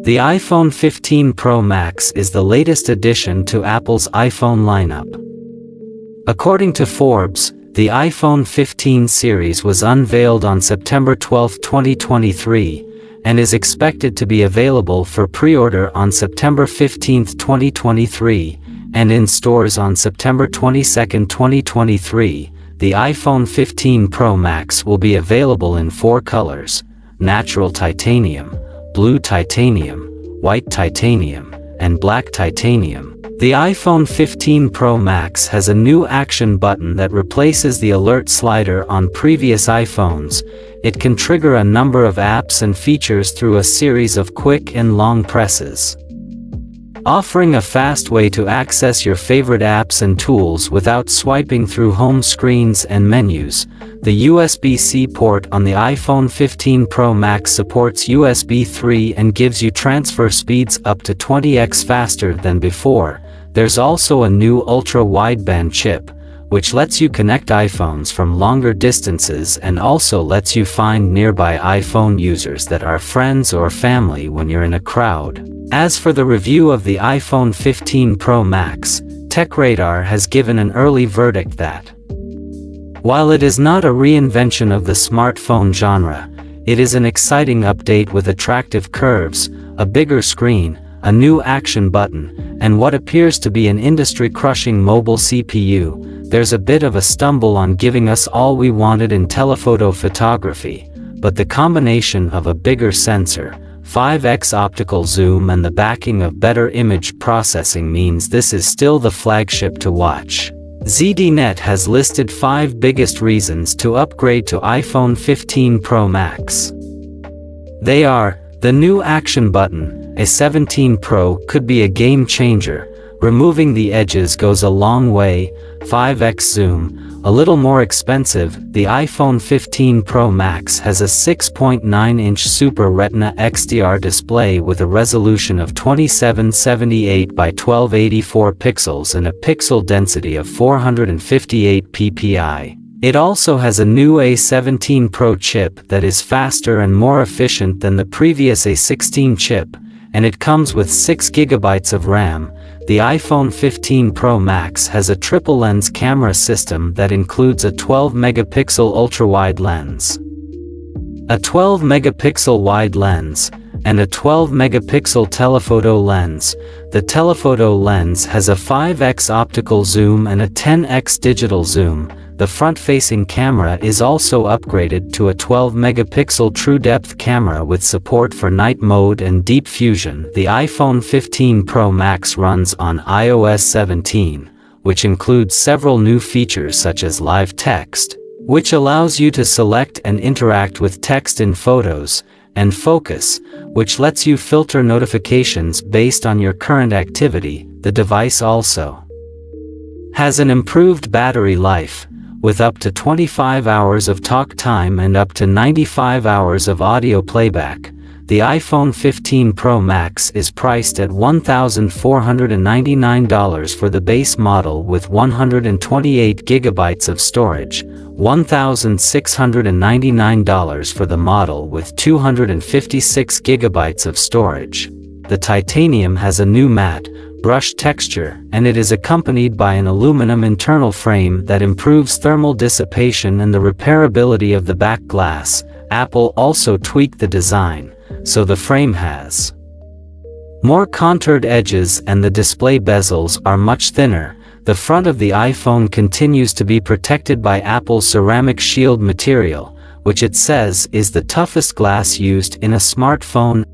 The iPhone 15 Pro Max is the latest addition to Apple's iPhone lineup. According to Forbes, the iPhone 15 series was unveiled on September 12, 2023, and is expected to be available for pre-order on September 15, 2023, and in stores on September 22, 2023. The iPhone 15 Pro Max will be available in 4 colors: natural titanium, blue titanium, white titanium, and black titanium. The iPhone 15 Pro Max has a new action button that replaces the alert slider on previous iPhones. It can trigger a number of apps and features through a series of quick and long presses, offering a fast way to access your favorite apps and tools without swiping through home screens and menus. The USB-C port on the iPhone 15 Pro Max supports USB 3 and gives you transfer speeds up to 20x faster than before. There's also a new ultra-wideband chip, which lets you connect iPhones from longer distances and also lets you find nearby iPhone users that are friends or family when you're in a crowd. As for the review of the iPhone 15 Pro Max, TechRadar has given an early verdict that, while it is not a reinvention of the smartphone genre, it is an exciting update with attractive curves, a bigger screen, a new action button, and what appears to be an industry-crushing mobile CPU. There's a bit of a stumble on giving us all we wanted in telephoto photography, but the combination of a bigger sensor, 5x optical zoom and the backing of better image processing means this is still the flagship to watch. ZDNet has listed 5 biggest reasons to upgrade to iPhone 15 Pro Max. They are: the new action button. A 17 Pro could be a game changer. Removing the edges goes a long way. 5x zoom, a little more expensive. The iPhone 15 Pro Max has a 6.9-inch Super Retina XDR display with a resolution of 2778 by 1284 pixels and a pixel density of 458 ppi. It also has a new A17 Pro chip that is faster and more efficient than the previous A16 chip, and it comes with 6 GB of RAM. The iPhone 15 Pro Max has a triple-lens camera system that includes a 12-megapixel ultra-wide lens, a 12-megapixel wide lens, and a 12-megapixel telephoto lens. The telephoto lens has a 5x optical zoom and a 10x digital zoom. The front-facing camera is also upgraded to a 12-megapixel true-depth camera with support for night mode and deep fusion. The iPhone 15 Pro Max runs on iOS 17, which includes several new features such as live text, which allows you to select and interact with text in photos, and focus, which lets you filter notifications based on your current activity. The device also has an improved battery life, with up to 25 hours of talk time and up to 95 hours of audio playback. The iPhone 15 Pro Max is priced at $1,499 for the base model with 128 GB of storage, $1,699 for the model with 256 GB of storage. The titanium has a new matte, brushed texture, and it is accompanied by an aluminum internal frame that improves thermal dissipation and the repairability of the back glass. Apple also tweaked the design, so the frame has more contoured edges and the display bezels are much thinner. The front of the iPhone continues to be protected by Apple's ceramic shield material, which it says is the toughest glass used in a smartphone.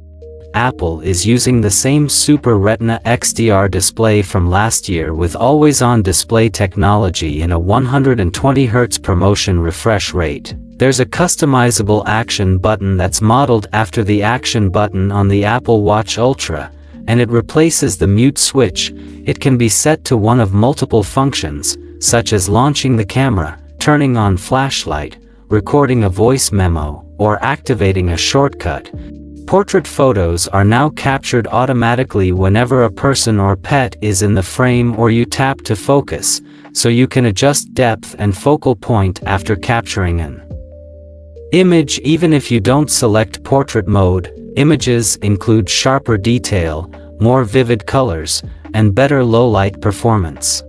Apple is using the same Super Retina XDR display from last year with always-on display technology and a 120Hz promotion refresh rate. There's a customizable action button that's modeled after the action button on the Apple Watch Ultra, and it replaces the mute switch. It can be set to one of multiple functions, such as launching the camera, turning on flashlight, recording a voice memo, or activating a shortcut. Portrait photos are now captured automatically whenever a person or pet is in the frame or you tap to focus, so you can adjust depth and focal point after capturing an image even if you don't select portrait mode. Images include sharper detail, more vivid colors, and better low-light performance.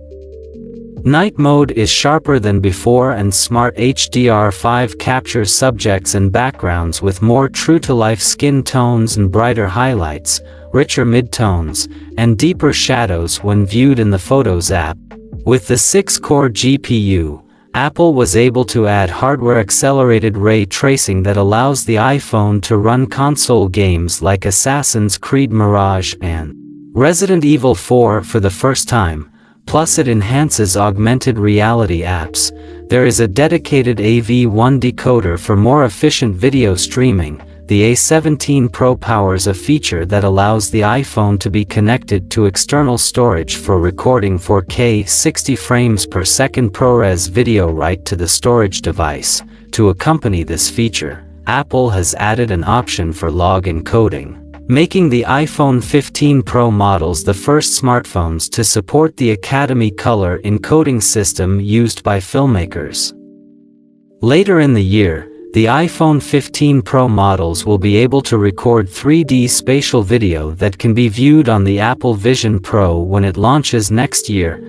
Night mode is sharper than before, and Smart HDR5 captures subjects and backgrounds with more true-to-life skin tones and brighter highlights, richer midtones, and deeper shadows when viewed in the Photos app. With the 6-core GPU, Apple was able to add hardware-accelerated ray tracing that allows the iPhone to run console games like Assassin's Creed Mirage and Resident Evil 4 for the first time, plus it enhances augmented reality apps. There is a dedicated AV1 decoder for more efficient video streaming. The A17 Pro powers a feature that allows the iPhone to be connected to external storage for recording 4K 60 frames per second ProRes video right to the storage device. To accompany this feature, Apple has added an option for log encoding, making the iPhone 15 Pro models the first smartphones to support the Academy color encoding system used by filmmakers. Later in the year, the iPhone 15 Pro models will be able to record 3D spatial video that can be viewed on the Apple Vision Pro when it launches next year.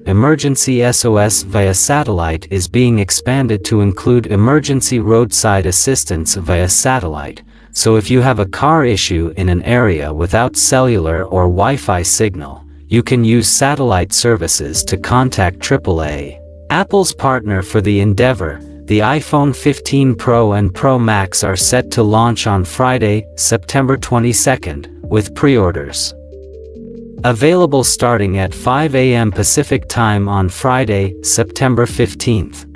Emergency SOS via satellite is being expanded to include emergency roadside assistance via satellite, so if you have a car issue in an area without cellular or Wi-Fi signal, you can use satellite services to contact AAA. Apple's partner for the endeavor, the iPhone 15 Pro and Pro Max, are set to launch on Friday, September 22nd, with pre-orders available starting at 5 a.m. Pacific Time on Friday, September 15th.